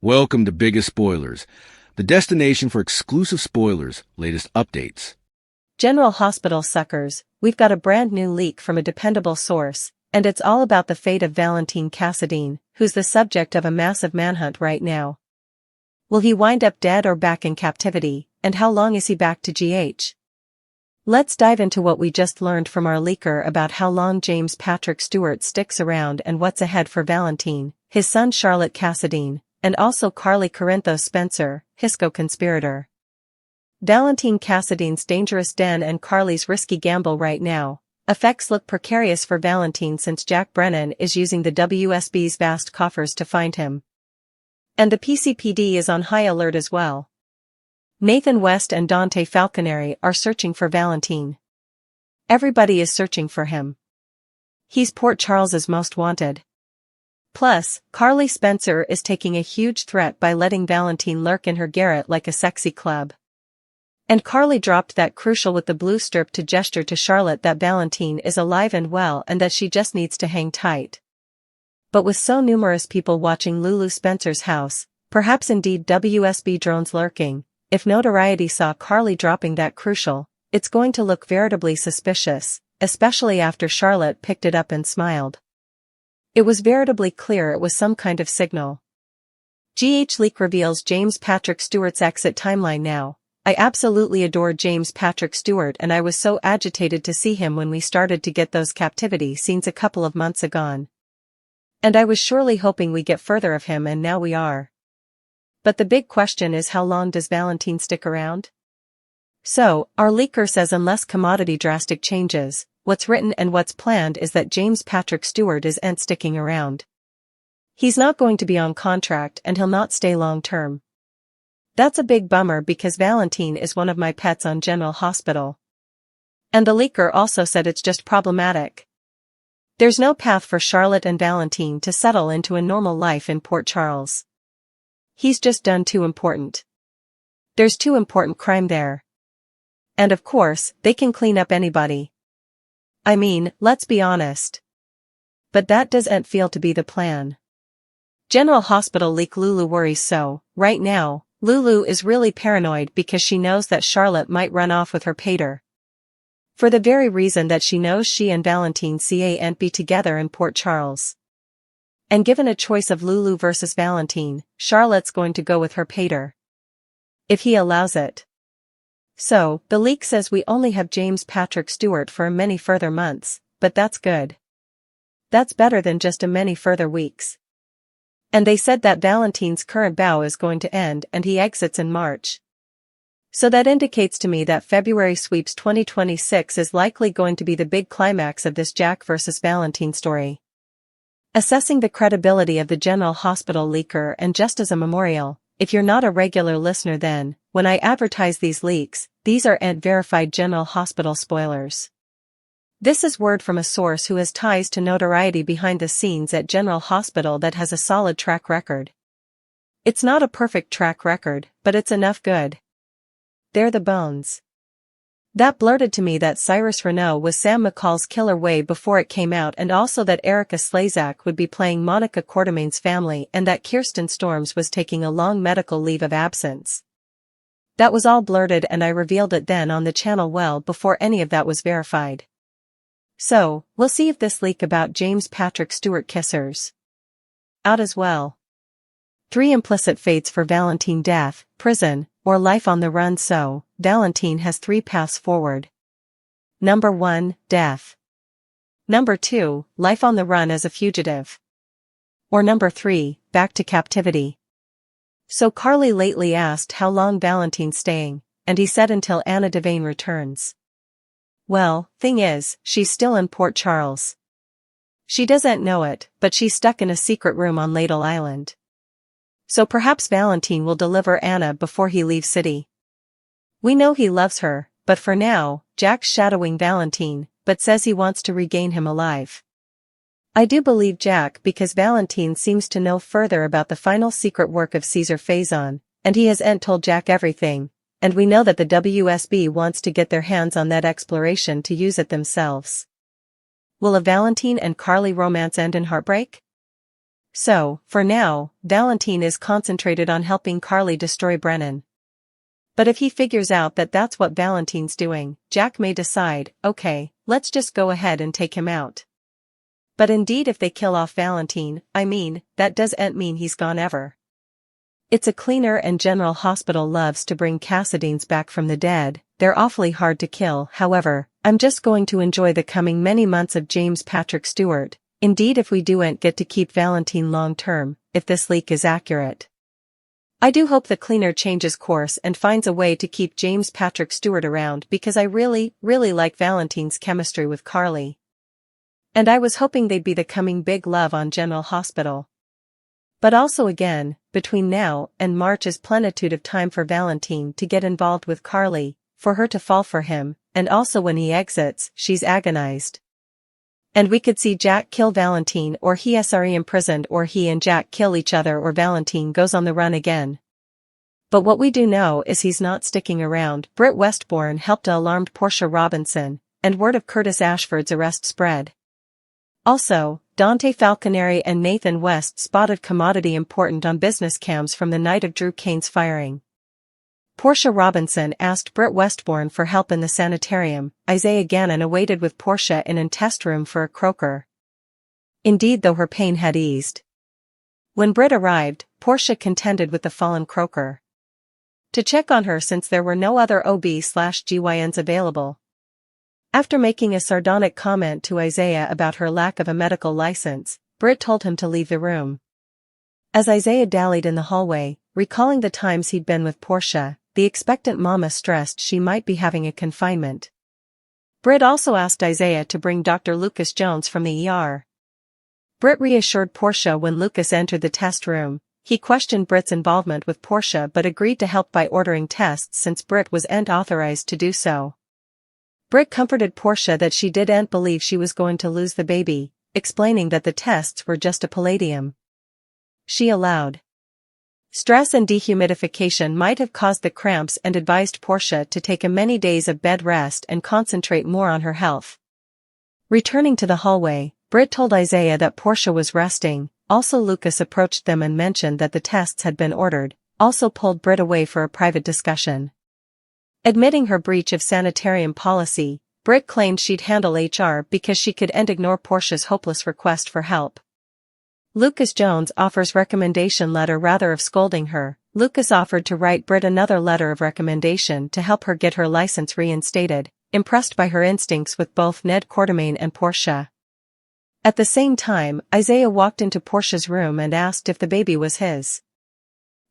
Welcome to Biggest Spoilars, the destination for exclusive spoilers, latest updates. General Hospital suckers, we've got a brand new leak from a dependable source, and it's all about the fate of Valentine Cassadine, who's the subject of a massive manhunt right now. Will he wind up dead or back in captivity, and how long is he back to GH? Let's dive into what we just learned from our leaker about how long James Patrick Stewart sticks around and what's ahead for Valentine, his son Charlotte Cassadine, and also Carly Corinthos Spencer, his co-conspirator. Valentine Cassadine's dangerous den and Carly's risky gamble right now. Effects look precarious for Valentine since Jack Brennan is using the WSB's vast coffers to find him. And the PCPD is on high alert as well. Nathan West and Dante Falconeri are searching for Valentine. Everybody is searching for him. He's Port Charles's most wanted. Plus, Carly Spencer is taking a huge threat by letting Valentine lurk in her garret like a sexy club. And Carly dropped that crucial with the blue strip to gesture to Charlotte that Valentine is alive and well and that she just needs to hang tight. But with so numerous people watching Lulu Spencer's house, perhaps indeed WSB drones lurking, if notoriety saw Carly dropping that crucial, it's going to look veritably suspicious, especially after Charlotte picked it up and smiled. It was veritably clear it was some kind of signal. GH leak reveals James Patrick Stewart's exit timeline now. I absolutely adored James Patrick Stewart and I was so agitated to see him when we started to get those captivity scenes a couple of months ago. And I was surely hoping we get further of him and now we are. But the big question is how long does Valentine stick around? So, our leaker says unless commodity drastic changes, what's written and what's planned is that James Patrick Stewart ain't sticking around. He's not going to be on contract and he'll not stay long term. That's a big bummer because Valentine is one of my pets on General Hospital. And the leaker also said it's just problematic. There's no path for Charlotte and Valentine to settle into a normal life in Port Charles. He's just done too important. There's too important crime there. And of course, they can clean up anybody. I mean, let's be honest. But that doesn't feel to be the plan. General Hospital leak Lulu worries so, right now, Lulu is really paranoid because she knows that Charlotte might run off with her pater. For the very reason that she knows she and Valentine can't be together in Port Charles. And given a choice of Lulu versus Valentine, Charlotte's going to go with her pater. If he allows it. So, the leak says we only have James Patrick Stewart for many further months, but that's good. That's better than just many further weeks. And they said that Valentine's current bow is going to end and he exits in March. So that indicates to me that February sweeps 2026 is likely going to be the big climax of this Jack versus Valentine story. Assessing the credibility of the General Hospital leaker and just as a memorial, if you're not a regular listener then, when I advertise these leaks, these aren't verified General Hospital spoilers. This is word from a source who has ties to notoriety behind the scenes at General Hospital that has a solid track record. It's not a perfect track record, but it's enough good. They're the bones. That blurted to me that Cyrus Renaud was Sam McCall's killer way before it came out and also that Erica Slezak would be playing Monica Quartermain's family and that Kirsten Storms was taking a long medical leave of absence. That was all blurted and I revealed it then on the channel well before any of that was verified. So, we'll see if this leak about James Patrick Stewart kissers out as well. 3 implicit fates for Valentine: death, prison, or life on the run. So, Valentine has 3 paths forward. Number 1, death. Number 2, life on the run as a fugitive. Or number 3, back to captivity. So Carly lately asked how long Valentine's staying, and he said until Anna Devane returns. Well, thing is, she's still in Port Charles. She doesn't know it, but she's stuck in a secret room on Ladle Island. So perhaps Valentine will deliver Anna before he leaves city. We know he loves her, but for now, Jack's shadowing Valentine, but says he wants to regain him alive. I do believe Jack because Valentine seems to know further about the final secret work of Caesar Faison, and he hasn't told Jack everything, and we know that the WSB wants to get their hands on that exploration to use it themselves. Will a Valentine and Carly romance end in heartbreak? So, for now, Valentine is concentrated on helping Carly destroy Brennan. But if he figures out that that's what Valentine's doing, Jack may decide, okay, let's just go ahead and take him out. But indeed if they kill off Valentine, that doesn't mean he's gone ever. It's a cleaner and General Hospital loves to bring Cassadines back from the dead, they're awfully hard to kill. However, I'm just going to enjoy the coming many months of James Patrick Stewart. Indeed if we don't get to keep Valentine long term, if this leak is accurate. I do hope the cleaner changes course and finds a way to keep James Patrick Stewart around because I really like Valentine's chemistry with Carly. And I was hoping they'd be the coming big love on General Hospital. But also again, between now and March is plenitude of time for Valentine to get involved with Carly, for her to fall for him, and also when he exits, she's agonized. And we could see Jack kill Valentine or he SRE imprisoned or he and Jack kill each other or Valentine goes on the run again. But what we do know is he's not sticking around. Britt Westbourne helped alarmed Portia Robinson, and word of Curtis Ashford's arrest spread. Also, Dante Falconeri and Nathan West spotted commodity important on business cams from the night of Drew Kane's firing. Portia Robinson asked Britt Westbourne for help in the sanitarium. Isaiah Gannon awaited with Portia in an test room for a croaker. Indeed though her pain had eased. When Britt arrived, Portia contended with the fallen croaker. To check on her since there were no other OB/GYNs available. After making a sardonic comment to Isaiah about her lack of a medical license, Britt told him to leave the room. As Isaiah dallied in the hallway, recalling the times he'd been with Portia, the expectant mama stressed she might be having a confinement. Britt also asked Isaiah to bring Dr. Lucas Jones from the ER. Britt reassured Portia when Lucas entered the test room. He questioned Britt's involvement with Portia but agreed to help by ordering tests since Britt wasn't authorized to do so. Britt comforted Portia that she didn't believe she was going to lose the baby, explaining that the tests were just a palladium. She allowed. Stress and dehumidification might have caused the cramps and advised Portia to take a many days of bed rest and concentrate more on her health. Returning to the hallway, Britt told Isaiah that Portia was resting. Also Lucas approached them and mentioned that the tests had been ordered, also pulled Britt away for a private discussion. Admitting her breach of sanitarium policy, Britt claimed she'd handle HR because she couldn't ignore Portia's hopeless request for help. Lucas Jones offers recommendation letter rather of scolding her. Lucas offered to write Britt another letter of recommendation to help her get her license reinstated, impressed by her instincts with both Ned Quartermain and Portia. At the same time, Isaiah walked into Portia's room and asked if the baby was his.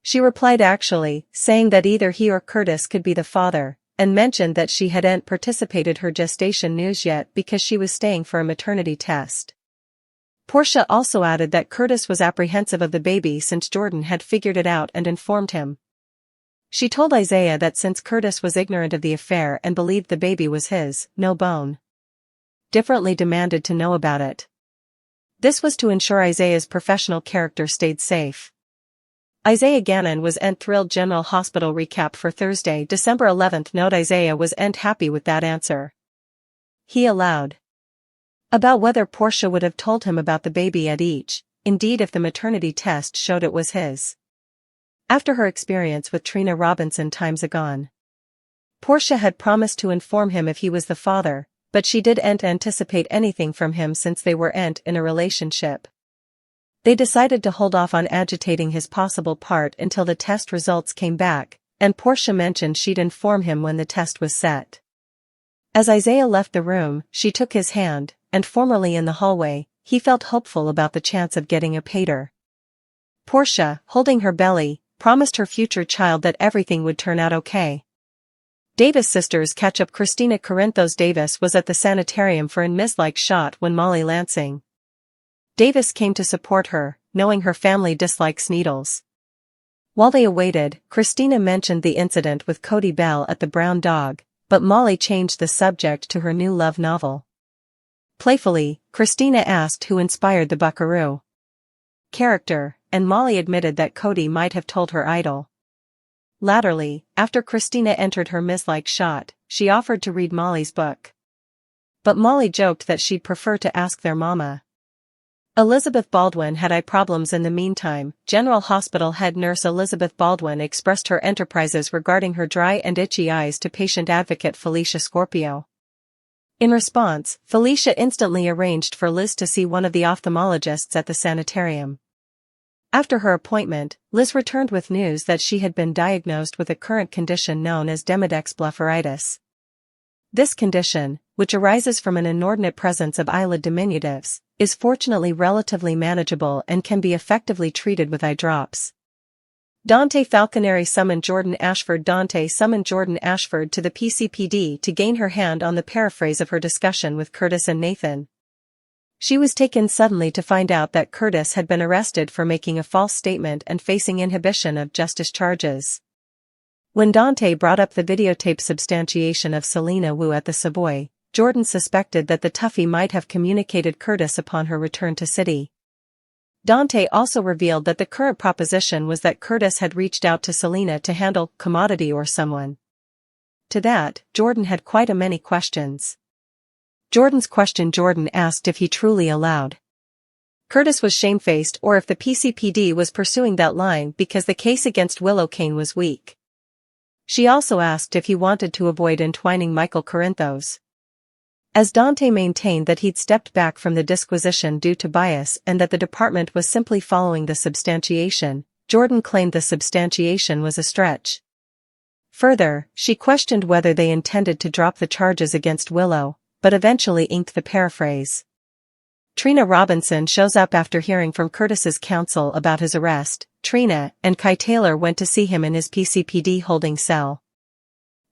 She replied actually, saying that either he or Curtis could be the father, and mentioned that she hadn't participated her gestation news yet because she was staying for a maternity test. Portia also added that Curtis was apprehensive of the baby since Jordan had figured it out and informed him. She told Isaiah that since Curtis was ignorant of the affair and believed the baby was his, no bone differently demanded to know about it. This was to ensure Isaiah's professional character stayed safe. Isaiah Gannon was thrilled. General Hospital recap for Thursday, December 11th. Note Isaiah was happy with that answer. He allowed. About whether Portia would have told him about the baby at each, indeed if the maternity test showed it was his. After her experience with Trina Robinson times agone. Portia had promised to inform him if he was the father, but she didn't anticipate anything from him since they weren't in a relationship. They decided to hold off on agitating his possible part until the test results came back, and Portia mentioned she'd inform him when the test was set. As Isaiah left the room, she took his hand, and formerly in the hallway, he felt hopeful about the chance of getting a pater. Portia, holding her belly, promised her future child that everything would turn out okay. Davis sisters catch up. Christina Corinthos Davis was at the sanitarium for an mislike shot when Molly Lansing Davis came to support her, knowing her family dislikes needles. While they awaited, Christina mentioned the incident with Cody Bell at the Brown Dog, but Molly changed the subject to her new love novel. Playfully, Christina asked who inspired the Buckaroo character, and Molly admitted that Cody might have told her idol. Latterly, after Christina entered her mislike shot, she offered to read Molly's book. But Molly joked that she'd prefer to ask their mama. Elizabeth Baldwin had eye problems in the meantime. General Hospital head nurse Elizabeth Baldwin expressed her enterprises regarding her dry and itchy eyes to patient advocate Felicia Scorpio. In response, Felicia instantly arranged for Liz to see one of the ophthalmologists at the sanitarium. After her appointment, Liz returned with news that she had been diagnosed with a current condition known as Demodex blepharitis. This condition, which arises from an inordinate presence of eyelid diminutives, is fortunately relatively manageable and can be effectively treated with eye drops. Dante Falconeri summoned Jordan Ashford. Dante summoned Jordan Ashford to the PCPD to gain her hand on the paraphrase of her discussion with Curtis and Nathan. She was taken suddenly to find out that Curtis had been arrested for making a false statement and facing inhibition of justice charges. When Dante brought up the videotape substantiation of Selena Wu at the Savoy, Jordan suspected that the toughie might have communicated Curtis upon her return to city. Dante also revealed that the current proposition was that Curtis had reached out to Selena to handle commodity or someone. To that, Jordan had quite a many questions. Jordan asked if he truly allowed Curtis was shamefaced or if the PCPD was pursuing that line because the case against Willow Kane was weak. She also asked if he wanted to avoid entwining Michael Corinthos. As Dante maintained that he'd stepped back from the disquisition due to bias and that the department was simply following the substantiation, Jordan claimed the substantiation was a stretch. Further, she questioned whether they intended to drop the charges against Willow, but eventually inked the paraphrase. Trina Robinson shows up after hearing from Curtis's counsel about his arrest. Trina and Kai Taylor went to see him in his PCPD holding cell.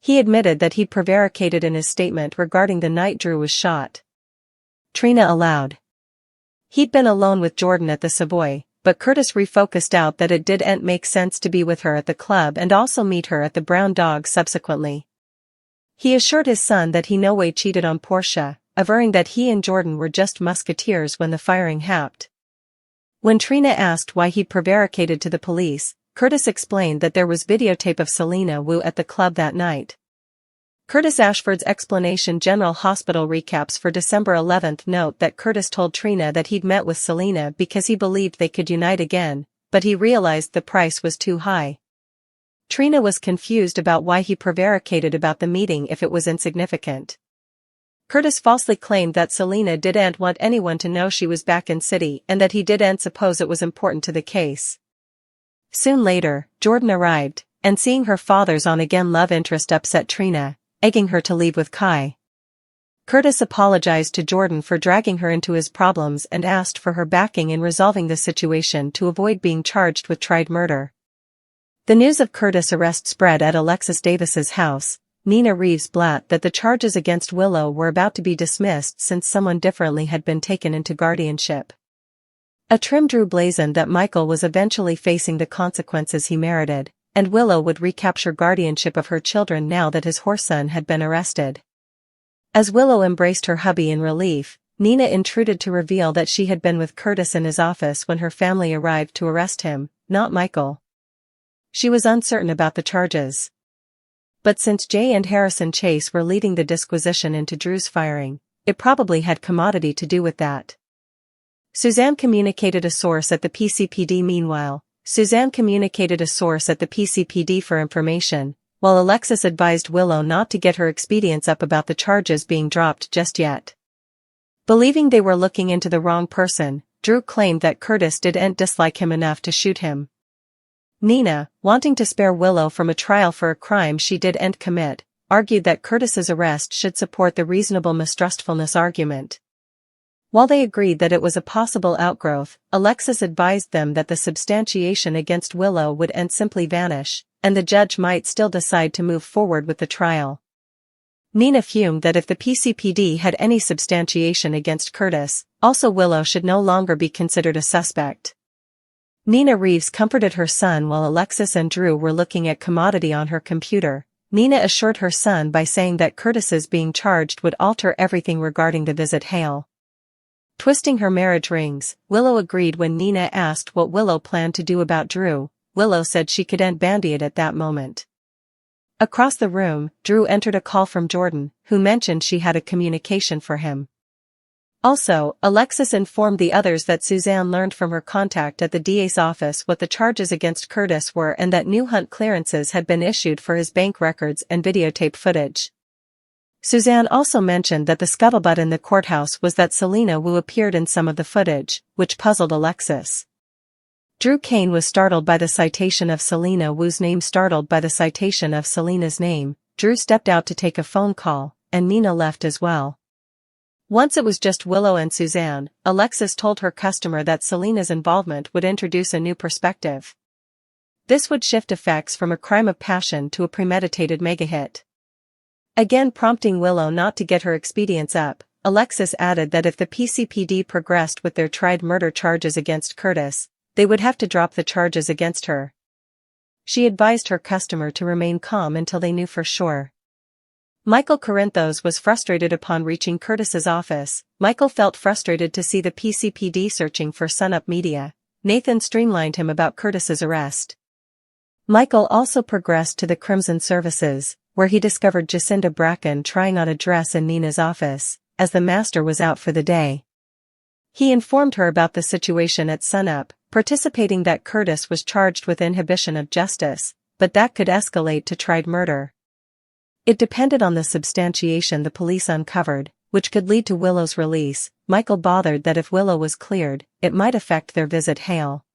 He admitted that he'd prevaricated in his statement regarding the night Drew was shot. Trina allowed. He'd been alone with Jordan at the Savoy, but Curtis refocused out that it didn't make sense to be with her at the club and also meet her at the Brown Dog subsequently. He assured his son that he no way cheated on Portia, averring that he and Jordan were just musketeers when the firing happened. When Trina asked why he'd prevaricated to the police, Curtis explained that there was videotape of Selena Wu at the club that night. Curtis Ashford's explanation. General Hospital recaps for December 11 note that Curtis told Trina that he'd met with Selena because he believed they could unite again, but he realized the price was too high. Trina was confused about why he prevaricated about the meeting if it was insignificant. Curtis falsely claimed that Selena didn't want anyone to know she was back in city and that he didn't suppose it was important to the case. Soon later, Jordan arrived, and seeing her father's on-again love interest upset Trina, egging her to leave with Kai. Curtis apologized to Jordan for dragging her into his problems and asked for her backing in resolving the situation to avoid being charged with tried murder. The news of Curtis' arrest spread at Alexis Davis's house. Nina Reeves blabbed that the charges against Willow were about to be dismissed since someone differently had been taken into guardianship. A trim Drew blazoned that Michael was eventually facing the consequences he merited, and Willow would recapture guardianship of her children now that his whoreson had been arrested. As Willow embraced her hubby in relief, Nina intruded to reveal that she had been with Curtis in his office when her family arrived to arrest him, not Michael. She was uncertain about the charges. But since Jay and Harrison Chase were leading the disquisition into Drew's firing, it probably had commodity to do with that. Suzanne communicated a source at the PCPD. Meanwhile, Suzanne communicated a source at the PCPD for information, while Alexis advised Willow not to get her expedients up about the charges being dropped just yet. Believing they were looking into the wrong person, Drew claimed that Curtis didn't dislike him enough to shoot him. Nina, wanting to spare Willow from a trial for a crime she didn't commit, argued that Curtis's arrest should support the reasonable mistrustfulness argument. While they agreed that it was a possible outgrowth, Alexis advised them that the substantiation against Willow would simply vanish, and the judge might still decide to move forward with the trial. Nina fumed that if the PCPD had any substantiation against Curtis, also Willow should no longer be considered a suspect. Nina Reeves comforted her son while Alexis and Drew were looking at commodity on her computer. Nina assured her son by saying that Curtis's being charged would alter everything regarding the visit Hale. Twisting her marriage rings, Willow agreed when Nina asked what Willow planned to do about Drew. Willow said she couldn't bandy it at that moment. Across the room, Drew entered a call from Jordan, who mentioned she had a communication for him. Also, Alexis informed the others that Suzanne learned from her contact at the DA's office what the charges against Curtis were and that new hunt clearances had been issued for his bank records and videotape footage. Suzanne also mentioned that the scuttlebutt in the courthouse was that Selena Wu appeared in some of the footage, which puzzled Alexis. Drew Kane was startled by the citation of Selena Wu's name. Startled by the citation of Selena's name, Drew stepped out to take a phone call, and Nina left as well. Once it was just Willow and Suzanne, Alexis told her customer that Selena's involvement would introduce a new perspective. This would shift effects from a crime of passion to a premeditated mega-hit. Again prompting Willow not to get her expedients up, Alexis added that if the PCPD progressed with their tried murder charges against Curtis, they would have to drop the charges against her. She advised her customer to remain calm until they knew for sure. Michael Corinthos was frustrated upon reaching Curtis's office. Michael felt frustrated to see the PCPD searching for Sunup Media. Nathan streamlined him about Curtis's arrest. Michael also progressed to the Crimson Services, where he discovered Jacinda Bracken trying on a dress in Nina's office, as the master was out for the day. He informed her about the situation at Sunup, participating that Curtis was charged with inhibition of justice, but that could escalate to tried murder. It depended on the substantiation the police uncovered, which could lead to Willow's release. Michael bothered that if Willow was cleared, it might affect their visit Hale.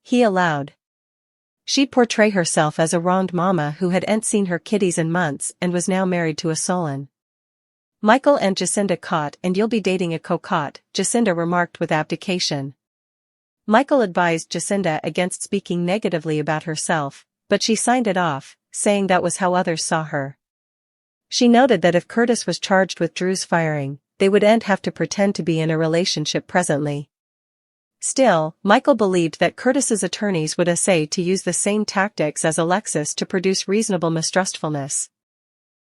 He allowed. She'd portray herself as a wronged mama who hadn't seen her kiddies in months and was now married to a Solon. Michael and Jacinda caught, and you'll be dating a co-caught, Jacinda remarked with abdication. Michael advised Jacinda against speaking negatively about herself, but she signed it off, saying that was how others saw her. She noted that if Curtis was charged with Drew's firing, they wouldn't have to pretend to be in a relationship presently. Still, Michael believed that Curtis's attorneys would essay to use the same tactics as Alexis to produce reasonable mistrustfulness.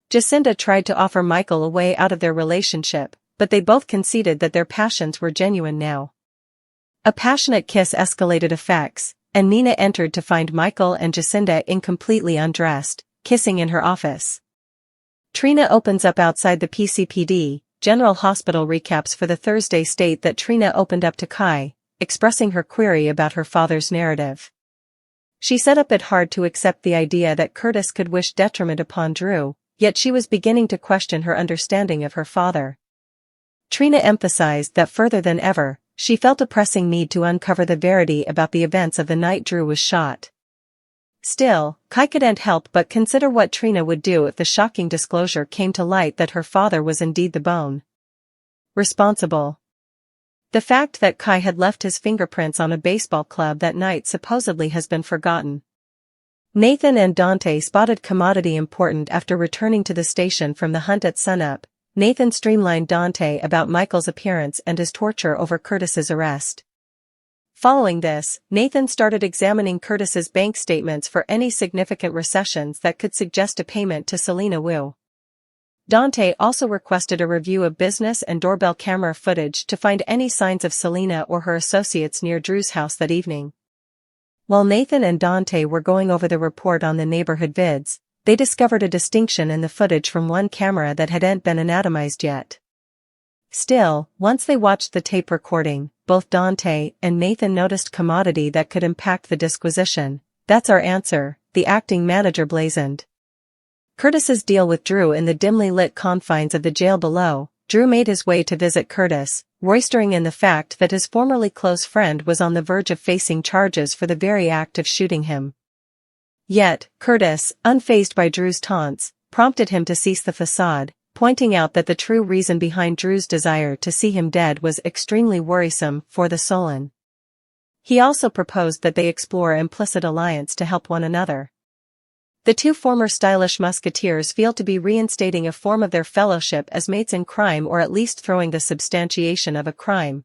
Jacinda tried to offer Michael a way out of their relationship, but they both conceded that their passions were genuine now. A passionate kiss escalated effects, and Nina entered to find Michael and Jacinda incompletely undressed, kissing in her office. Trina opens up outside the PCPD. General Hospital recaps for the Thursday state that Trina opened up to Kai, expressing her query about her father's narrative. She said it hard to accept the idea that Curtis could wish detriment upon Drew, yet she was beginning to question her understanding of her father. Trina emphasized that further than ever, she felt a pressing need to uncover the verity about the events of the night Drew was shot. Still, Kai couldn't help but consider what Trina would do if the shocking disclosure came to light that her father was indeed the bone responsible. The fact that Kai had left his fingerprints on a baseball club that night supposedly has been forgotten. Nathan and Dante spotted commodity important after returning to the station from the hunt at sunup. Nathan streamlined Dante about Michael's appearance and his torture over Curtis's arrest. Following this, Nathan started examining Curtis's bank statements for any significant recessions that could suggest a payment to Selena Wu. Dante also requested a review of business and doorbell camera footage to find any signs of Selena or her associates near Drew's house that evening. While Nathan and Dante were going over the report on the neighborhood vids, they discovered a distinction in the footage from one camera that hadn't been anatomized yet. Still, once they watched the tape recording, both Dante and Nathan noticed commodity that could impact the disquisition. "That's our answer," the acting manager blazoned. Curtis's deal with Drew in the dimly lit confines of the jail below. Drew made his way to visit Curtis, roistering in the fact that his formerly close friend was on the verge of facing charges for the very act of shooting him. Yet, Curtis, unfazed by Drew's taunts, prompted him to cease the facade, pointing out that the true reason behind Drew's desire to see him dead was extremely worrisome for the Solon. He also proposed that they explore implicit alliance to help one another. The two former stylish musketeers feel to be reinstating a form of their fellowship as mates in crime, or at least throwing the substantiation of a crime.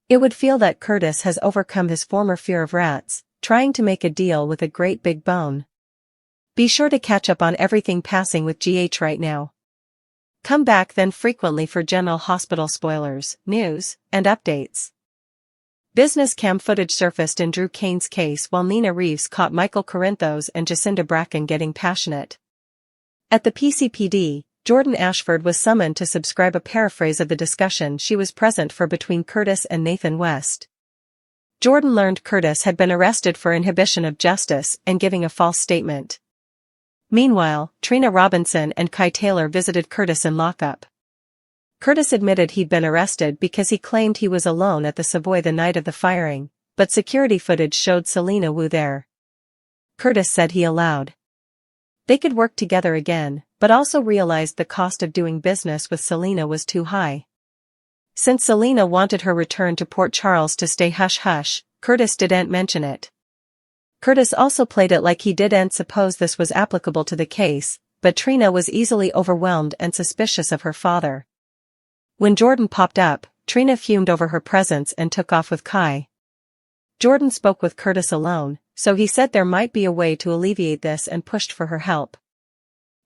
It would feel that Curtis has overcome his former fear of rats, trying to make a deal with a great big bone. Be sure to catch up on everything passing with GH right now. Come back then frequently for General Hospital spoilers, news, and updates. Business cam footage surfaced in Drew Kane's case while Nina Reeves caught Michael Corinthos and Jacinda Bracken getting passionate. At the PCPD, Jordan Ashford was summoned to subscribe a paraphrase of the discussion she was present for between Curtis and Nathan West. Jordan learned Curtis had been arrested for inhibition of justice and giving a false statement. Meanwhile, Trina Robinson and Kai Taylor visited Curtis in lockup. Curtis admitted he'd been arrested because he claimed he was alone at the Savoy the night of the firing, but security footage showed Selena Wu there. Curtis said he allowed. They could work together again, but also realized the cost of doing business with Selena was too high. Since Selena wanted her return to Port Charles to stay hush-hush, Curtis didn't mention it. Curtis also played it like he didn't suppose this was applicable to the case, but Trina was easily overwhelmed and suspicious of her father. When Jordan popped up, Trina fumed over her presence and took off with Kai. Jordan spoke with Curtis alone, so he said there might be a way to alleviate this and pushed for her help.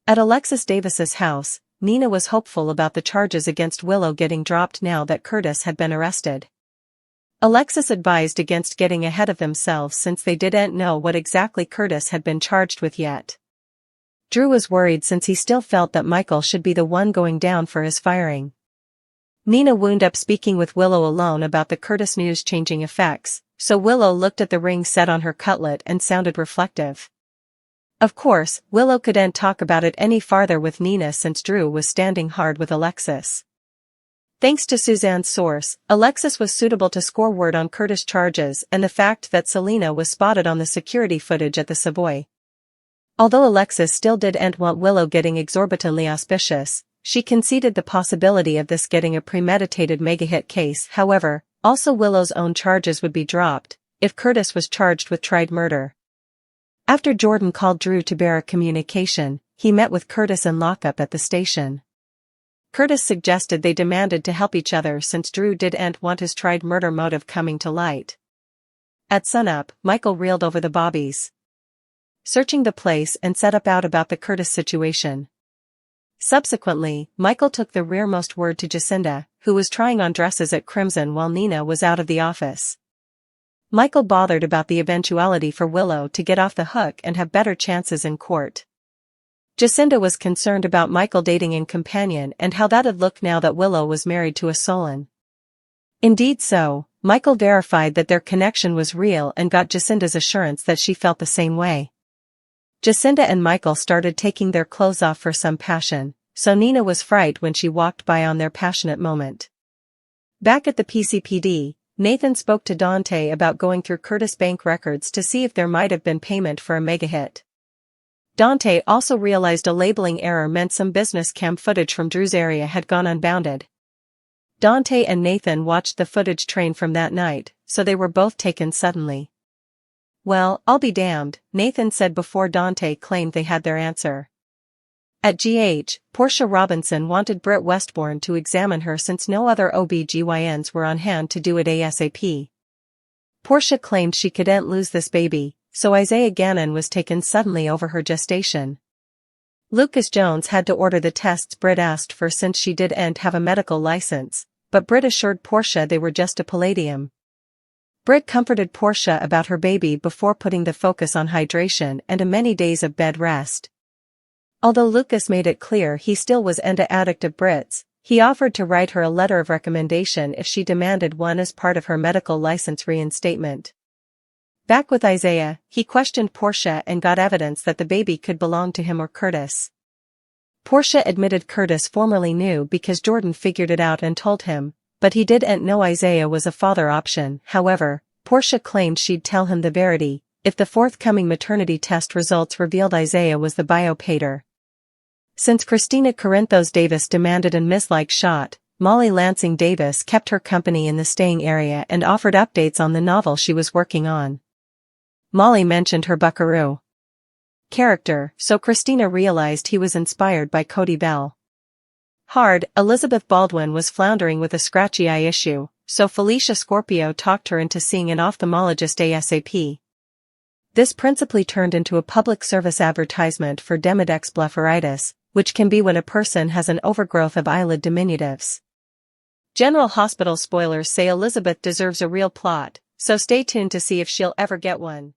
At Alexis Davis's house, Nina was hopeful about the charges against Willow getting dropped now that Curtis had been arrested. Alexis advised against getting ahead of themselves since they didn't know what exactly Curtis had been charged with yet. Drew was worried since he still felt that Michael should be the one going down for his firing. Nina wound up speaking with Willow alone about the Curtis news changing effects, so Willow looked at the ring set on her cutlet and sounded reflective. Of course, Willow couldn't talk about it any farther with Nina since Drew was standing hard with Alexis. Thanks to Suzanne's source, Alexis was suitable to score word on Curtis' charges and the fact that Selena was spotted on the security footage at the Savoy. Although Alexis still didn't want Willow getting exorbitantly auspicious, she conceded the possibility of this getting a premeditated mega-hit case. However, also Willow's own charges would be dropped if Curtis was charged with tried murder. After Jordan called Drew to bear a communication, he met with Curtis in lockup at the station. Curtis suggested they demanded to help each other since Drew didn't want his tried murder motive coming to light. At sunup, Michael reeled over the bobbies, searching the place and set about the Curtis situation. Subsequently, Michael took the rearmost word to Jacinda, who was trying on dresses at Crimson while Nina was out of the office. Michael bothered about the eventuality for Willow to get off the hook and have better chances in court. Jacinda was concerned about Michael dating a companion and how that'd look now that Willow was married to a Solon. Indeed so, Michael verified that their connection was real and got Jacinda's assurance that she felt the same way. Jacinda and Michael started taking their clothes off for some passion, so Nina was frightened when she walked by on their passionate moment. Back at the PCPD, Nathan spoke to Dante about going through Curtis bank records to see if there might have been payment for a mega-hit. Dante also realized a labeling error meant some business cam footage from Drew's area had gone unbounded. Dante and Nathan watched the footage train from that night, so they were both taken suddenly. Well, I'll be damned, Nathan said before Dante claimed they had their answer. At GH, Portia Robinson wanted Britt Westbourne to examine her since no other OB-GYNs were on hand to do it ASAP. Portia claimed she couldn't lose this baby, so Isaiah Gannon was taken suddenly over her gestation. Lucas Jones had to order the tests Britt asked for since she didn't have a medical license, but Britt assured Portia they were just a palladium. Britt comforted Portia about her baby before putting the focus on hydration and a many days of bed rest. Although Lucas made it clear he still was an addict of Britt's, he offered to write her a letter of recommendation if she demanded one as part of her medical license reinstatement. Back with Isaiah, he questioned Portia and got evidence that the baby could belong to him or Curtis. Portia admitted Curtis formerly knew because Jordan figured it out and told him, but he didn't know Isaiah was a father option. However, Portia claimed she'd tell him the verity if the forthcoming maternity test results revealed Isaiah was the biopater. Since Christina Corinthos Davis demanded a mislike shot, Molly Lansing Davis kept her company in the staying area and offered updates on the novel she was working on. Molly mentioned her buckaroo character, so Christina realized he was inspired by Cody Bell. Hard, Elizabeth Baldwin was floundering with a scratchy eye issue, so Felicia Scorpio talked her into seeing an ophthalmologist ASAP. This principally turned into a public service advertisement for Demodex blepharitis, which can be when a person has an overgrowth of eyelid diminutives. General Hospital spoilers say Elizabeth deserves a real plot, so stay tuned to see if she'll ever get one.